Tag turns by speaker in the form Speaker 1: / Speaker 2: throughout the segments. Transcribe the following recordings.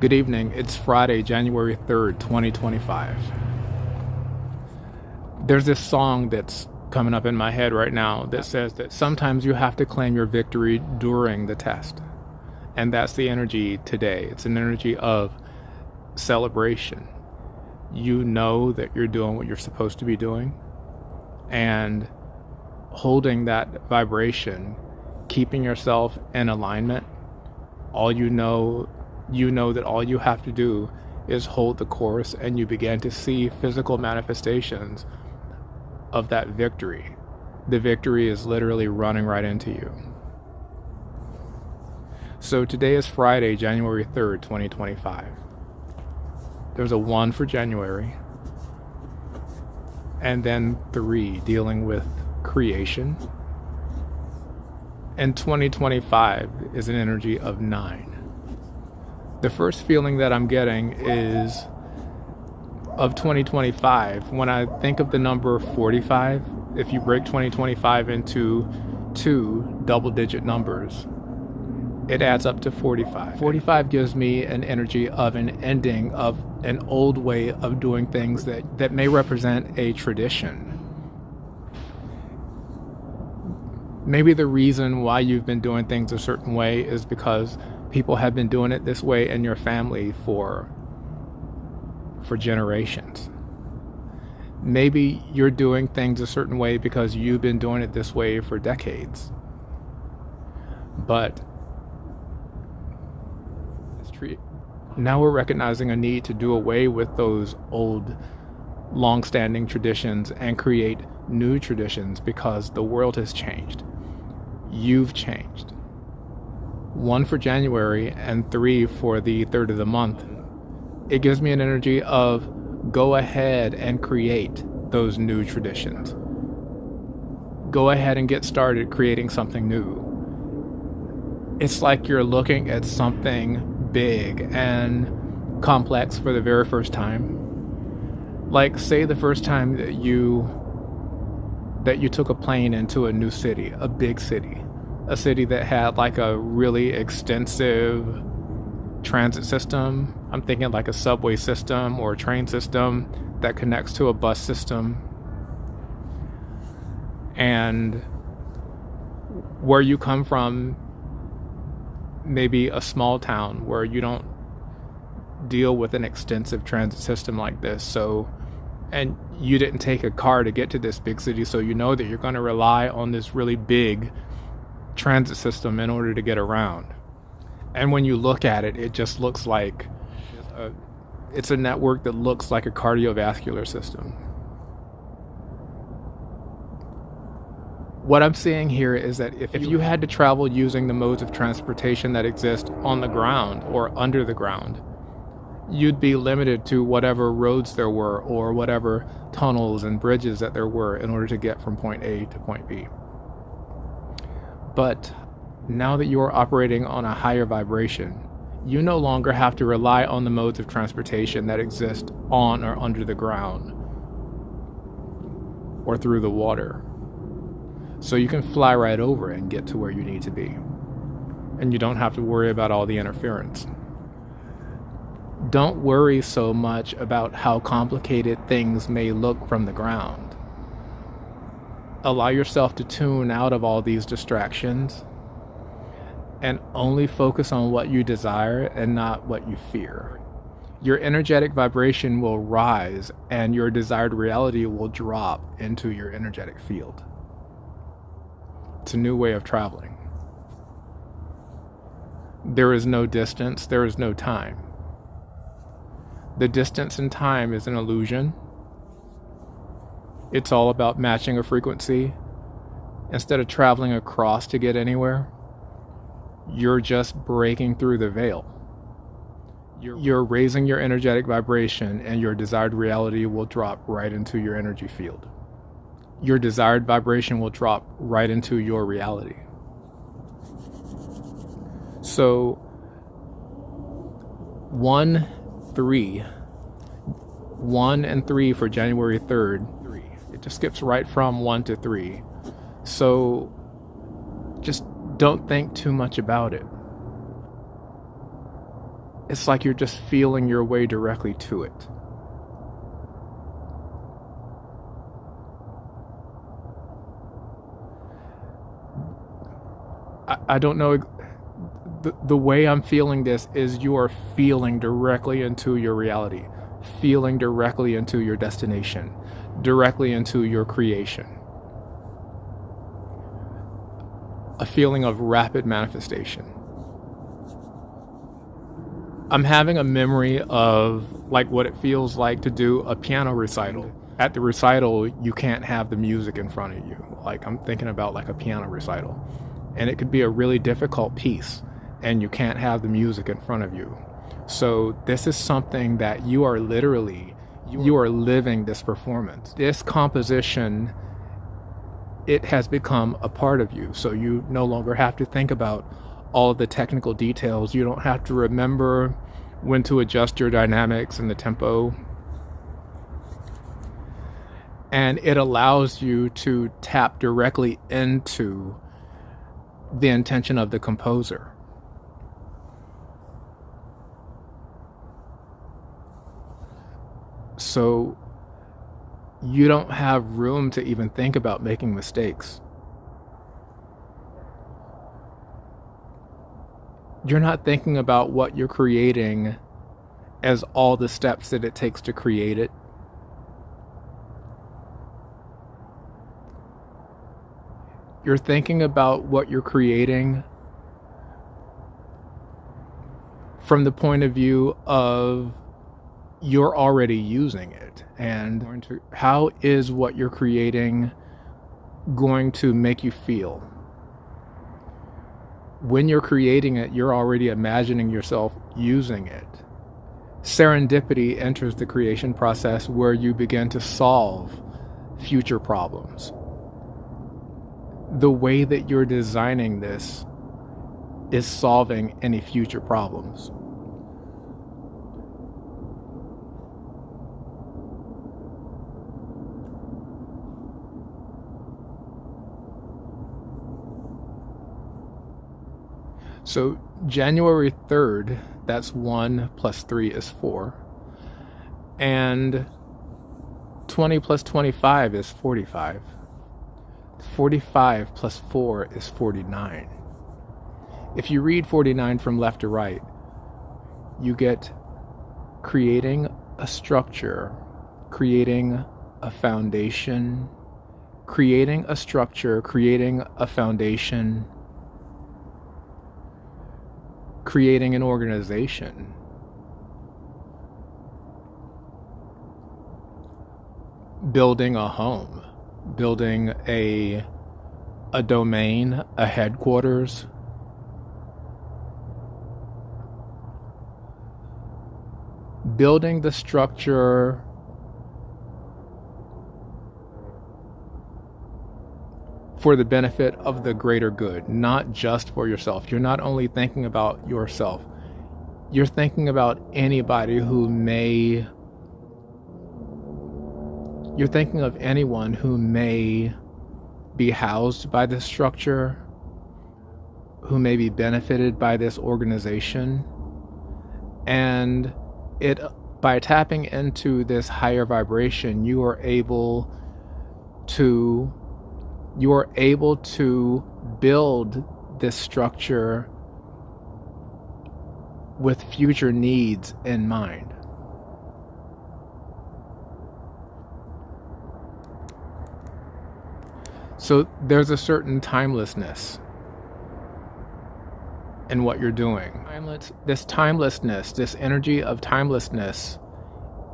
Speaker 1: Good evening. It's Friday, January 3rd, 2025. There's this song that's coming up in my head right now that says that sometimes you have to claim your victory during the test. And that's the energy today. It's an energy of celebration. You know that you're doing what you're supposed to be doing, and holding that vibration, keeping yourself in alignment. You know that all you have to do is hold the course, and you begin to see physical manifestations of that victory. The victory is literally running right into you. So today is Friday, January 3rd, 2025. There's a 1 for January, and then 3 dealing with creation. And 2025 is an energy of 9. The first feeling that I'm getting is of 2025. When I think of the number 45, if you break 2025 into 2 double-digit numbers, it adds up to 45. 45 gives me an energy of an ending of an old way of doing things that may represent a tradition. Maybe the reason why you've been doing things a certain way is because people have been doing it this way in your family for generations. Maybe you're doing things a certain way because you've been doing it this way for decades. But now we're recognizing a need to do away with those old, long-standing traditions and create new traditions because the world has changed. You've changed. 1 for January and 3 for the 3rd of the month. It gives me an energy of go ahead and create those new traditions. Go ahead and get started creating something new. It's like you're looking at something big and complex for the very first time. Like, say the first time that you took a plane into a new city, a big city, a city that had like a really extensive transit system. I'm thinking like a subway system or a train system that connects to a bus system. And where you come from, maybe a small town where you don't deal with an extensive transit system like this. And you didn't take a car to get to this big city, so you know that you're going to rely on this really big transit system in order to get around. And when you look at it, it just looks like it's a network that looks like a cardiovascular system. What I'm seeing here is that if you had to travel using the modes of transportation that exist on the ground or under the ground, you'd be limited to whatever roads there were or whatever tunnels and bridges that there were in order to get from point A to point B. But now that you are operating on a higher vibration, you no longer have to rely on the modes of transportation that exist on or under the ground or through the water. So you can fly right over and get to where you need to be. And you don't have to worry about all the interference. Don't worry so much about how complicated things may look from the ground. Allow yourself to tune out of all these distractions and only focus on what you desire and not what you fear. Your energetic vibration will rise and your desired reality will drop into your energetic field. It's a new way of traveling. There is no distance, there is no time. The distance and time is an illusion. It's all about matching a frequency. Instead of traveling across to get anywhere, you're just breaking through the veil. You're raising your energetic vibration, and your desired reality will drop right into your energy field. Your desired vibration will drop right into your reality. So 1 and 3 for January 3rd. It just skips right from 1 to 3. So just don't think too much about it. it's like you're just feeling your way directly to it. I don't know. The way I'm feeling this is you are feeling directly into your reality, feeling directly into your destination, directly into your creation. A feeling of rapid manifestation. I'm having a memory of like what it feels like to do a piano recital. At the recital, you can't have the music in front of you. Like I'm thinking about like a piano recital. And it could be a really difficult piece and you can't have the music in front of you. So this is something that you are literally, you are living this performance. This composition, it has become a part of you. So you no longer have to think about all of the technical details. You don't have to remember when to adjust your dynamics and the tempo. And it allows you to tap directly into the intention of the composer. So you don't have room to even think about making mistakes. You're not thinking about what you're creating as all the steps that it takes to create it. You're thinking about what you're creating from the point of view of you're already using it. And how is what you're creating going to make you feel? When you're creating it, you're already imagining yourself using it. Serendipity enters the creation process where you begin to solve future problems. The way that you're designing this is solving any future problems. So January 3rd, that's 1 plus 3 is 4. And 20 plus 25 is 45. 45 plus 4 is 49. If you read 49 from left to right, you get creating a structure, creating a foundation, creating a structure, creating a foundation, creating an organization. Building a home, building a domain, a headquarters. Building the structure for the benefit of the greater good, not just for yourself. You're not only thinking about yourself, you're thinking about anybody who may, you're thinking of anyone who may be housed by this structure, who may be benefited by this organization. And by tapping into this higher vibration, you are able to build this structure with future needs in mind. So there's a certain timelessness in what you're doing. This timelessness, this energy of timelessness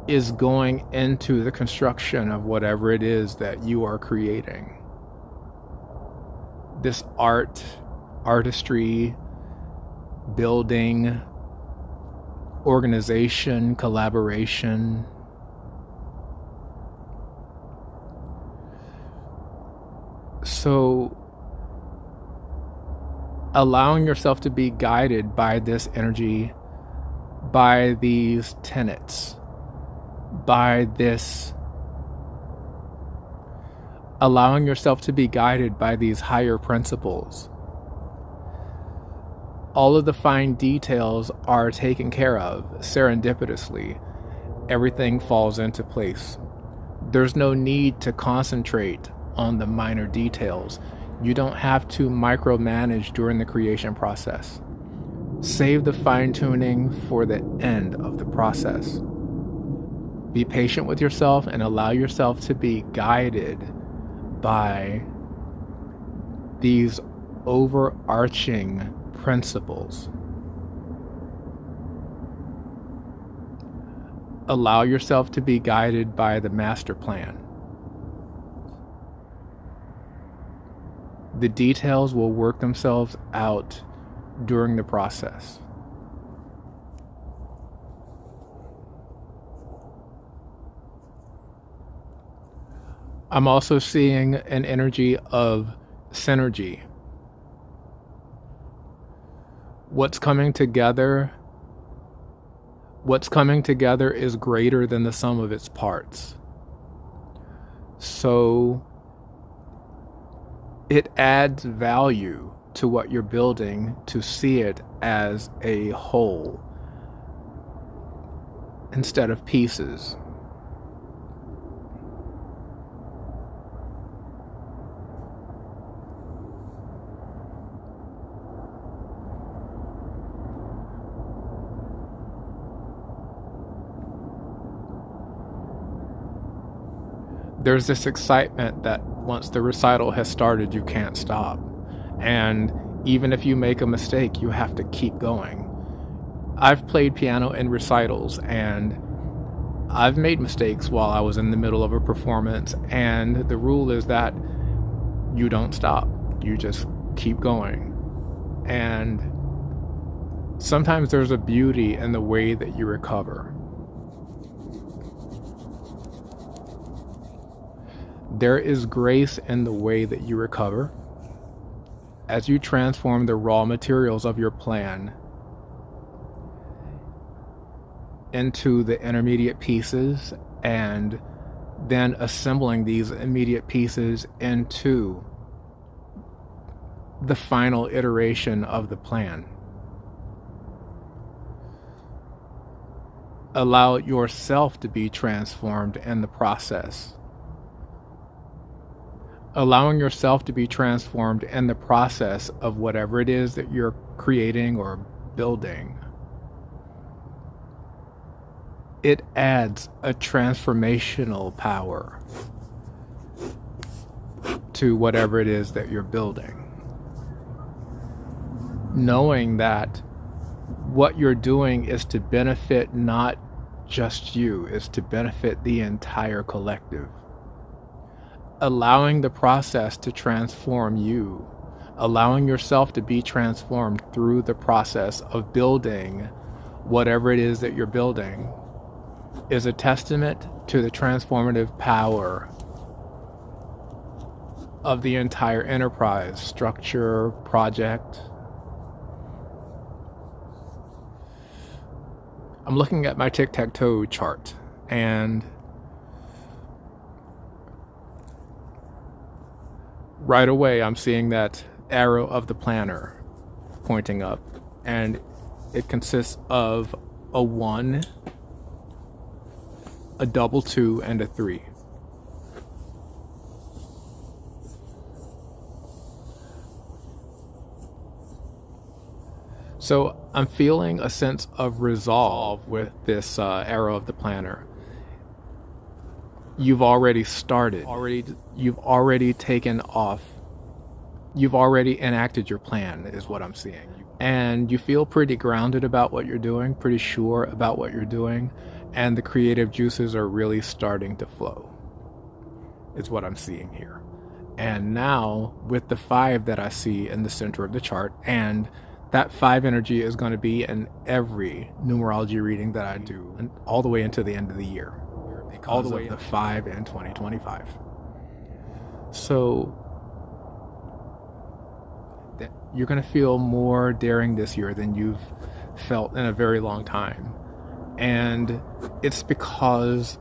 Speaker 1: is going into the construction of whatever it is that you are creating. This art, artistry, building, organization, collaboration. So allowing yourself to be guided by this energy, by these tenets, by this, allowing yourself to be guided by these higher principles All of the fine details are taken care of serendipitously. Everything falls into place. There's no need to concentrate on the minor details. You don't have to micromanage during the creation process. Save the fine-tuning for the end of the process. Be patient with yourself and allow yourself to be guided by these overarching principles. Allow yourself to be guided by the master plan. The details will work themselves out during the process. I'm also seeing an energy of synergy. What's coming together is greater than the sum of its parts. So it adds value to what you're building to see it as a whole instead of pieces. There's this excitement that once the recital has started, you can't stop. And even if you make a mistake, you have to keep going. I've played piano in recitals, and I've made mistakes while I was in the middle of a performance, and the rule is that you don't stop. You just keep going. And sometimes there's a beauty in the way that you recover. There is grace in the way that you recover as you transform the raw materials of your plan into the intermediate pieces and then assembling these immediate pieces into the final iteration of the plan. Allow yourself to be transformed in the process. Allowing yourself to be transformed in the process of whatever it is that you're creating or building. It adds a transformational power to whatever it is that you're building. Knowing that what you're doing is to benefit not just you, is to benefit the entire collective. Allowing the process to transform you, allowing yourself to be transformed through the process of building whatever it is that you're building is a testament to the transformative power of the entire enterprise, structure, project. I'm looking at my tic-tac-toe chart, and right away, I'm seeing that arrow of the planner pointing up, and it consists of a 1, a double 2, and a 3. So I'm feeling a sense of resolve with this arrow of the planner. You've already started. You've already taken off. You've already enacted your plan, is what I'm seeing. And you feel pretty grounded about what you're doing, pretty sure about what you're doing, and the creative juices are really starting to flow, is what I'm seeing here. And now, with the 5 that I see in the center of the chart, and that 5 energy is going to be in every numerology reading that I do, and all the way into the end of the year. All the way to 5 in 2025. So you're going to feel more daring this year than you've felt in a very long time. And it's because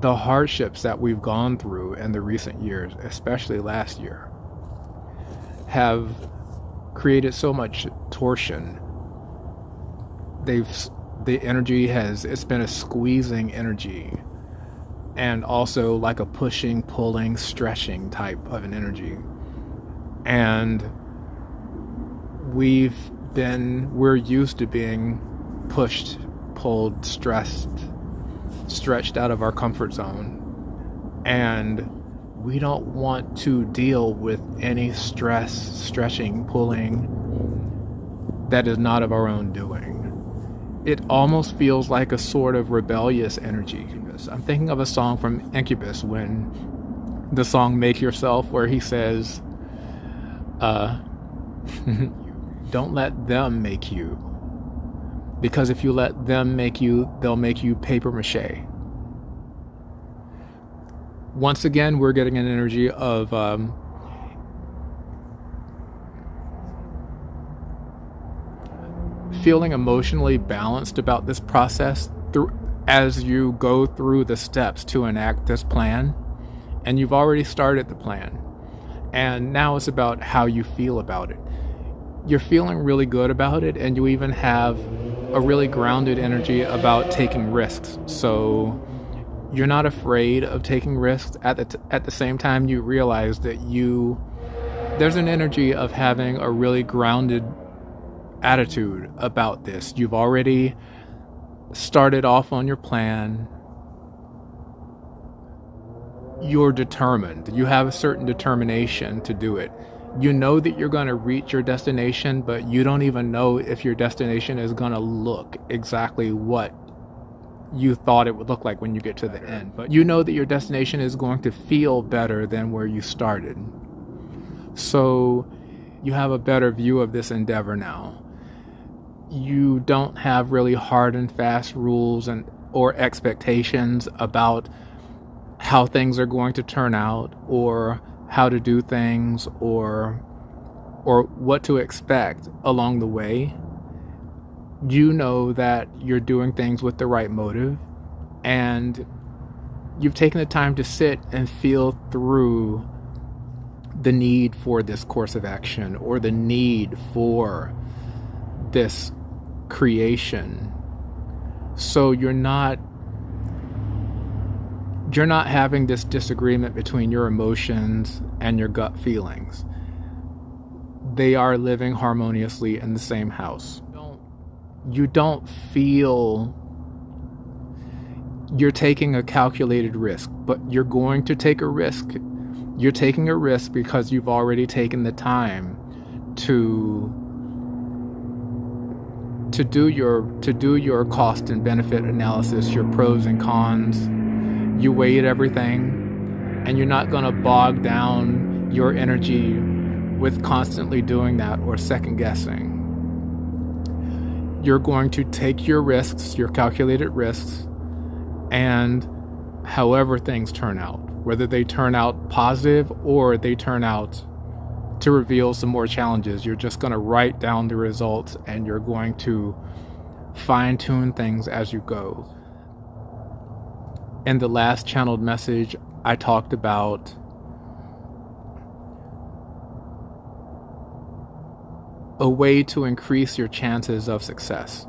Speaker 1: the hardships that we've gone through in the recent years, especially last year, have created so much torsion. The energy it's been a squeezing energy, and also like a pushing, pulling, stretching type of an energy. And we're used to being pushed, pulled, stressed, stretched out of our comfort zone. And we don't want to deal with any stress, stretching, pulling that is not of our own doing. It almost feels like a sort of rebellious energy. I'm thinking of a song from Incubus, when the song Make Yourself, where he says, don't let them make you. Because if you let them make you, they'll make you paper mache. Once again, we're getting an energy of feeling emotionally balanced about this process as you go through the steps to enact this plan. And you've already started the plan. And now it's about how you feel about it. You're feeling really good about it, and you even have a really grounded energy about taking risks. So you're not afraid of taking risks. At the same time, you realize that there's an energy of having a really grounded attitude about this. You've already started off on your plan. You're determined. You have a certain determination to do it. You know that you're going to reach your destination, but you don't even know if your destination is going to look exactly what you thought it would look like when you get to the end. But you know that your destination is going to feel better than where you started. So you have a better view of this endeavor now. You don't have really hard and fast rules or expectations about how things are going to turn out, or how to do things, or what to expect along the way. You know that you're doing things with the right motive, and you've taken the time to sit and feel through the need for this course of action, or the need for this creation. So you're not having this disagreement between your emotions and your gut feelings. They are living harmoniously in the same house. You don't feel you're taking a calculated risk, but you're going to take a risk. You're taking a risk because you've already taken the time to do your cost and benefit analysis, your pros and cons. You weighed everything, and you're not going to bog down your energy with constantly doing that or second guessing. You're going to take your risks, your calculated risks, and however things turn out, whether they turn out positive or they turn out to reveal some more challenges, you're just going to write down the results, and you're going to fine-tune things as you go. In the last channeled message, I talked about a way to increase your chances of success.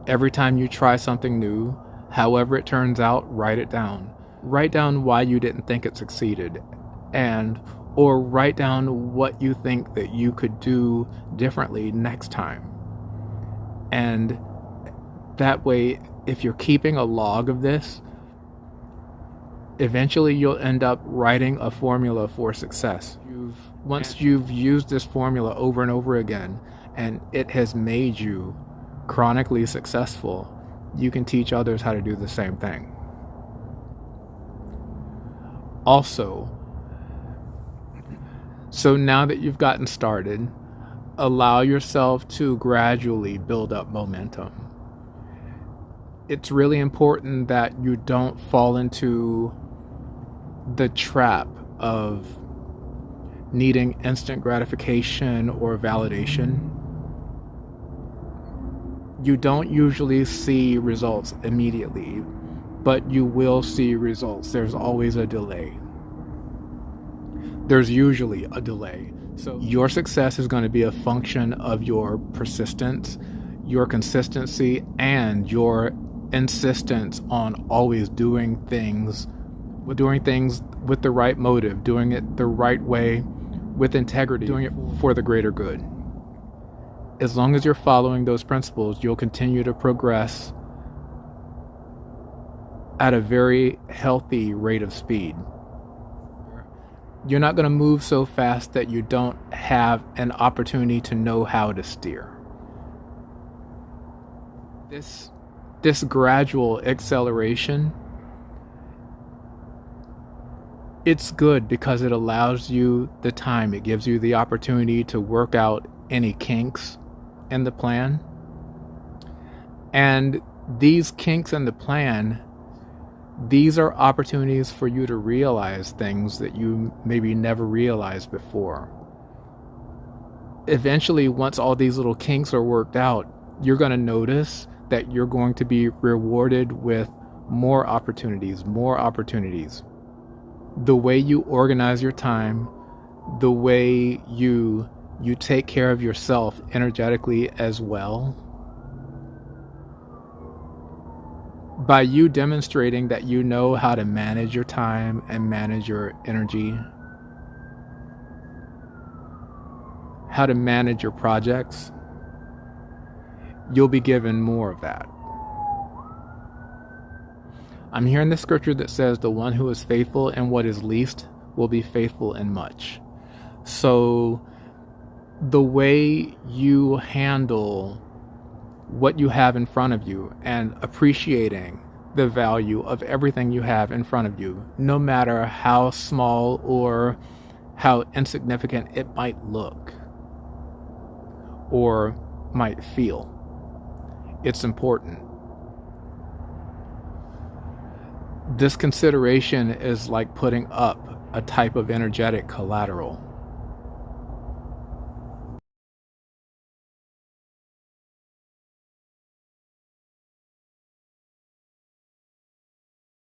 Speaker 1: Every time you try something new, however it turns out, write it down. Write down why you didn't think it succeeded, or write down what you think that you could do differently next time. And that way, if you're keeping a log of this, eventually you'll end up writing a formula for success. Once you've used this formula over and over again, and it has made you chronically successful, you can teach others how to do the same thing. Also, so now that you've gotten started, allow yourself to gradually build up momentum. It's really important that you don't fall into the trap of needing instant gratification or validation. You don't usually see results immediately, but you will see results. There's always a delay. There's usually a delay. So your success is going to be a function of your persistence, your consistency, and your insistence on always doing things with the right motive, doing it the right way, with integrity, doing it for the greater good. As long as you're following those principles, you'll continue to progress at a very healthy rate of speed. You're not going to move so fast that you don't have an opportunity to know how to steer. This gradual acceleration, it's good because it allows you the time. It gives you the opportunity to work out any kinks in the plan. And these kinks in the plan, these are opportunities for you to realize things that you maybe never realized before. Eventually, once all these little kinks are worked out, you're going to notice that you're going to be rewarded with more opportunities. The way you organize your time, the way you take care of yourself energetically as well, by you demonstrating that you know how to manage your time and manage your energy, how to manage your projects, you'll be given more of that. I'm hearing the scripture that says the one who is faithful in what is least will be faithful in much. So the way you handle what you have in front of you and appreciating the value of everything you have in front of you, no matter how small or how insignificant it might look or might feel, it's important. This consideration is like putting up a type of energetic collateral.